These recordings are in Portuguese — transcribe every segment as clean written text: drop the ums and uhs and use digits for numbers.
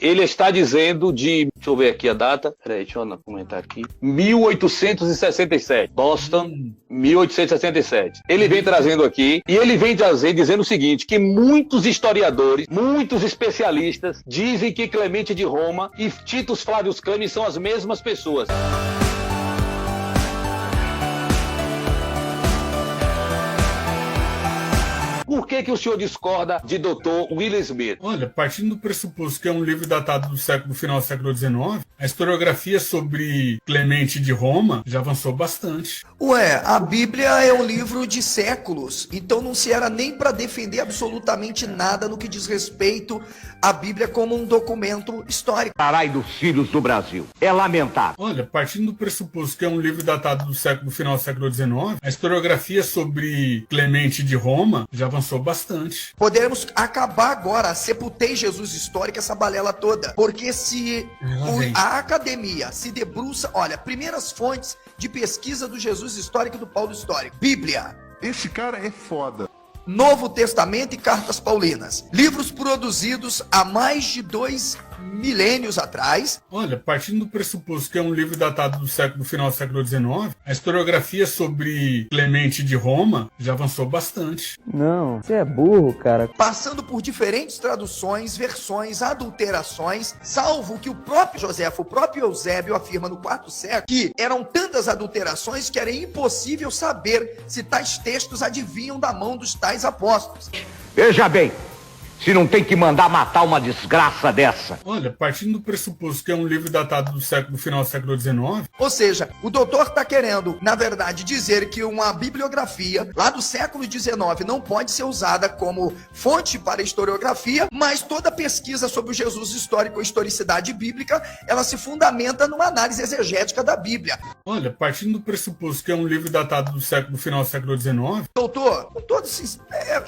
ele está dizendo de... Deixa eu ver aqui a data. Peraí, deixa eu comentar aqui. 1867. Boston, 1867. Ele vem trazendo aqui, e ele vem dizendo o seguinte, que muitos historiadores, muitos especialistas, dizem que Clemente de Roma e Titus Flavius Canis são as mesmas pessoas. Por que o senhor discorda de Dr. William Smith? Olha, partindo do pressuposto que é um livro datado do final do século XIX, a historiografia sobre Clemente de Roma já avançou bastante. Ué, a Bíblia é um livro de séculos, então não se era nem para defender absolutamente nada no que diz respeito à Bíblia como um documento histórico. Carai dos filhos do Brasil. É lamentável. Olha, partindo do pressuposto que é um livro datado do final do século XIX, a historiografia sobre Clemente de Roma já avançou bastante. Podemos acabar agora, sepultei Jesus histórico, essa balela toda. Porque se a academia se debruça, olha, primeiras fontes de pesquisa do Jesus histórico e do Paulo histórico. Bíblia. Esse cara é foda. Novo Testamento e Cartas Paulinas. Livros produzidos há mais de 2 milênios atrás. Olha, partindo do pressuposto que é um livro datado do final do século XIX, a historiografia sobre Clemente de Roma já avançou bastante. Não, você é burro, cara. Passando por diferentes traduções, versões, adulterações, salvo que o próprio Joséfo, o próprio Eusébio afirma no quarto século que eram tantas adulterações que era impossível saber se tais textos adivinham da mão dos tais apóstolos. Veja bem, se não tem que mandar matar uma desgraça dessa. Olha, partindo do pressuposto que é um livro datado do final do século XIX... Ou seja, o doutor está querendo, na verdade, dizer que uma bibliografia lá do século XIX não pode ser usada como fonte para historiografia, mas toda pesquisa sobre o Jesus histórico ou historicidade bíblica, ela se fundamenta numa análise exegética da Bíblia. Olha, partindo do pressuposto que é um livro datado do final do século XIX... Doutor, com todos...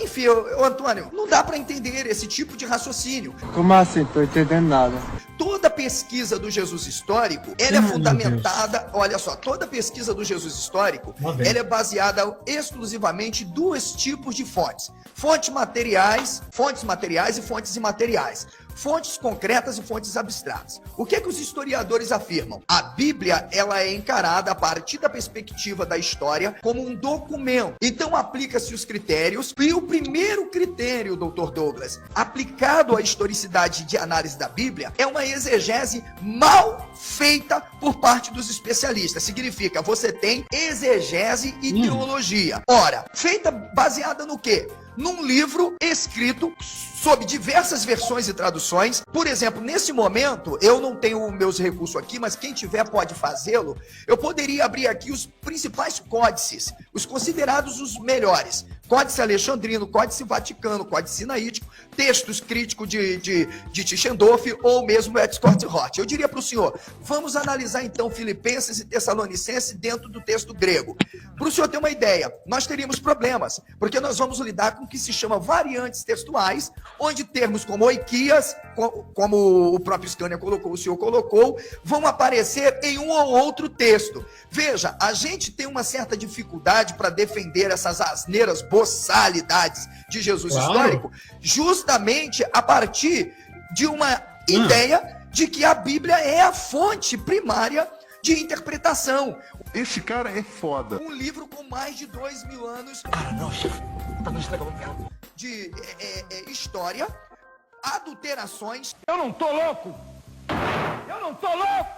enfim, Antônio, não dá para entender esse tipo de raciocínio. Como assim? Tô entendendo nada. Toda pesquisa do Jesus histórico, ela é fundamentada, olha só, toda pesquisa do Jesus histórico, ela é baseada exclusivamente em 2 tipos de fontes. Fontes materiais e fontes imateriais. Fontes concretas e fontes abstratas. O que os historiadores afirmam? A Bíblia, ela é encarada a partir da perspectiva da história como um documento. Então aplica-se os critérios, e o primeiro critério, Dr. Douglas, aplicado à historicidade de análise da Bíblia, é uma exegese mal feita por parte dos especialistas. Significa, você tem exegese e teologia. Ora, feita baseada no quê? Num livro escrito sob diversas versões e traduções. Por exemplo, nesse momento, eu não tenho meus recursos aqui, mas quem tiver pode fazê-lo. Eu poderia abrir aqui os principais códices, os considerados os melhores. Códice Alexandrino, Códice Vaticano, Códice Sinaítico, textos críticos de Tischendorf ou mesmo Edskort Roth. Eu diria para o senhor, vamos analisar então Filipenses e Tessalonicenses dentro do texto grego. Para o senhor ter uma ideia, nós teríamos problemas, porque nós vamos lidar com o que se chama variantes textuais, onde termos como oikias, como o próprio Scania colocou, o senhor colocou, vão aparecer em um ou outro texto. Veja, a gente tem uma certa dificuldade para defender essas asneiras boçalidades de Jesus histórico, justamente a partir de uma ideia de que a Bíblia é a fonte primária de interpretação. Esse cara é foda. Um livro com mais de 2.000 anos de história, adulterações. Eu não tô louco! Eu não tô louco!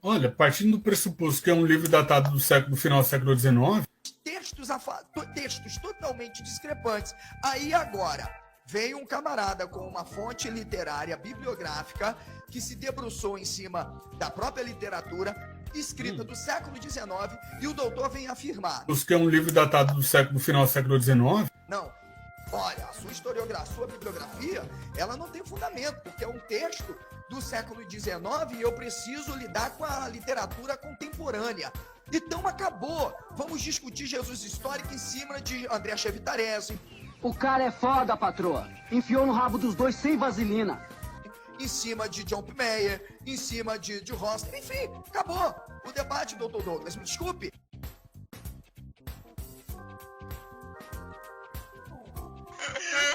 Olha, partindo do pressuposto que é um livro datado do final do século XIX... Textos totalmente discrepantes. Aí agora, veio um camarada com uma fonte literária, bibliográfica, que se debruçou em cima da própria literatura, escrita do século XIX, e o doutor vem afirmar... Os que é um livro datado do final do século XIX... Não. Olha, a sua historiografia, a sua bibliografia, ela não tem fundamento, porque é um texto do século XIX e eu preciso lidar com a literatura contemporânea. Então acabou. Vamos discutir Jesus histórico em cima de André Chevitarese. O cara é foda, patroa. Enfiou no rabo dos dois sem vaselina. Em cima de John P. Meyer, em cima de Ross. Enfim, acabou o debate, doutor Douglas. Me desculpe.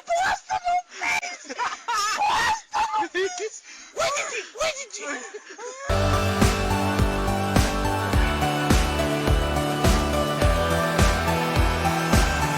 Você não fez! Oi, Didi!